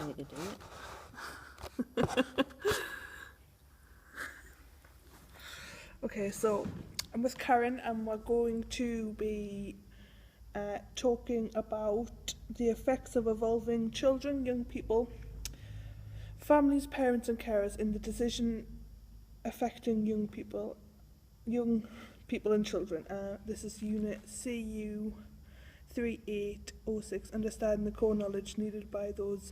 way to do it. Okay, so I'm with Karen and we're going to be talking about the effects of evolving children, young people, families, parents and carers in the decision affecting young people and children. This is Unit CU 3806, understanding the core knowledge needed by those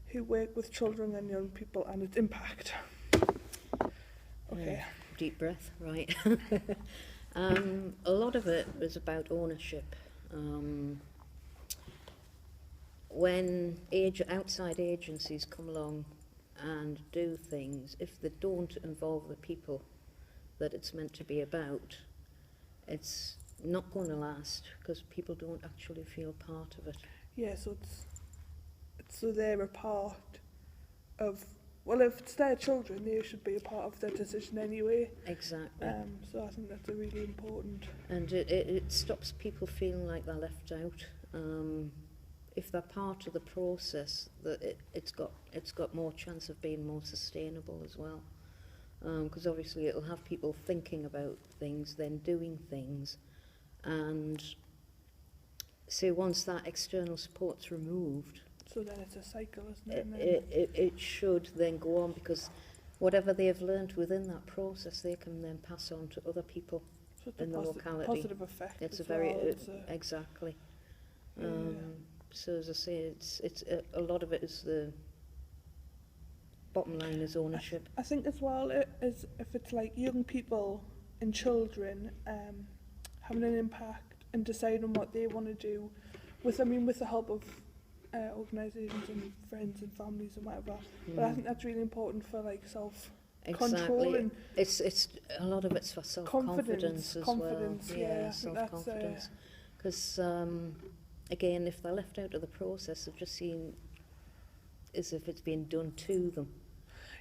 who work with children and young people and its impact. Okay. Deep breath, right. A lot of it is about ownership. When outside agencies come along and do things, if they don't involve the people that it's meant to be about, it's not going to last because people don't actually feel part of it. Yeah, so so they're a part of, well, if it's their children, they should be a part of their decision anyway. Exactly. So I think that's a really important. And it stops people feeling like they're left out. If they're part of the process, that it's got more chance of being more sustainable as well. Because obviously it'll have people thinking about things, then doing things, and so once that external support's removed, So then it's a cycle, isn't it? it should then go on, because whatever they have learned within that process, they can then pass on to other people So it's in the locality. positive effect. It's a as very well. exactly. Yeah. So as I say, it's a lot of it is the bottom line is ownership. I think as well, it is if it's like young people and children having an impact and deciding what they want to do with the help of organisations and friends and families and whatever. But I think that's really important for like self-control and it's a lot of it's for self-confidence as well. Yeah, self-confidence. Because again, if they're left out of the process, they've just seen as if it's being done to them,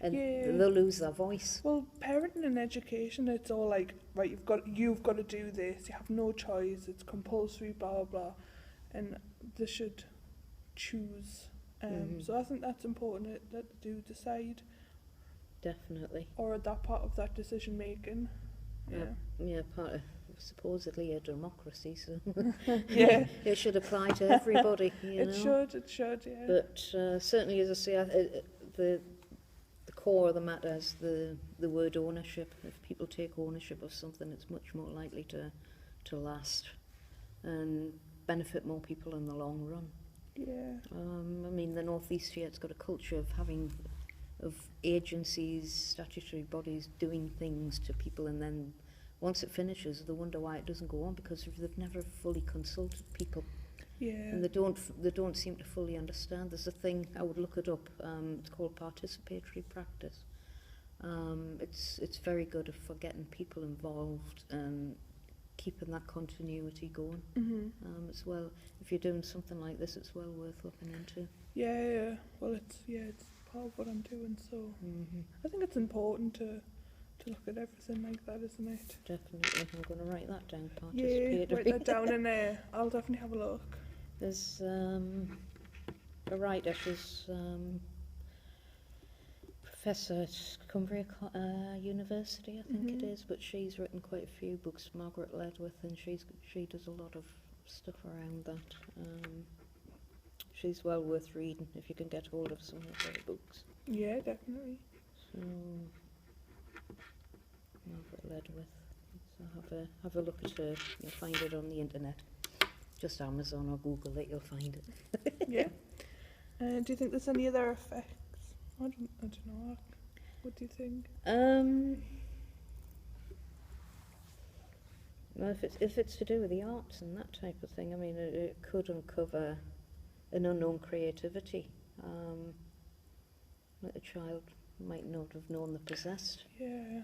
and they'll lose their voice. Well, parenting and education, it's all like, right, you've got to do this. You have no choice. It's compulsory, blah blah blah, and they should choose. So I think that's important that they do decide. Definitely. Or at that part of that decision making. Yeah, part of supposedly a democracy, so yeah, it should apply to everybody. It should, yeah. But certainly, as I say, the core of the matter is the word ownership. If people take ownership of something, it's much more likely to last and benefit more people in the long run. Yeah. I mean, the North East here, it's got a culture of agencies, statutory bodies doing things to people, and then once it finishes, they wonder why it doesn't go on, because they've never fully consulted people. Yeah. And they don't seem to fully understand. There's a thing, I would look it up, it's called participatory practice. It's very good for getting people involved and keeping that continuity going. As well. If you're doing something like this, it's well worth looking into. Yeah. Well, it's part of what I'm doing, so I think it's important to look at everything like that, isn't it? Definitely. I'm going to write that down. Yeah, write that down, and I'll definitely have a look. There's a writer, she's professor at Cumbria University, I think it is, but she's written quite a few books, Margaret Ledwith, and she does a lot of stuff around that. She's well worth reading if you can get hold of some of her books. Yeah, definitely. So, Margaret Ledwith. So have a look at her. You'll find it on the internet. Just Amazon or Google it, you'll find it. Yeah. Do you think there's any other effects? I don't know. What do you think? Well, if it's to do with the arts and that type of thing, I mean, it could uncover an unknown creativity that a child might not have known they possessed. Yeah.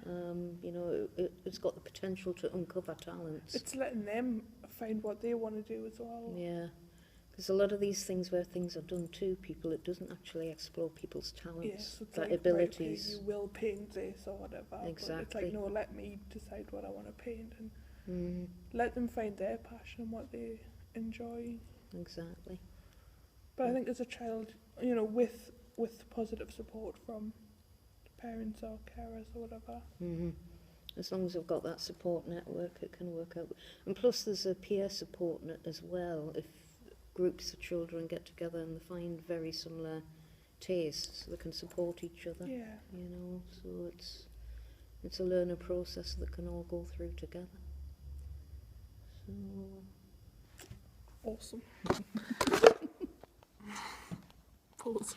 It's got the potential to uncover talents. It's letting them find what they want to do as well. Yeah, because a lot of these things where things are done to people, it doesn't actually explore people's talents, yes, it's their like, abilities. Right, okay, you will paint this or whatever. Exactly. But it's like, no, let me decide what I want to paint and let them find their passion and what they enjoy. Exactly. But I think as a child, with with positive support from parents or carers or whatever. Mm-hmm. As long as they've got that support network, it can work out. And plus there's a peer support net as well. If groups of children get together and they find very similar tastes, they can support each other, Yeah. you know. So it's a learner process that can all go through together. So Awesome. Pause.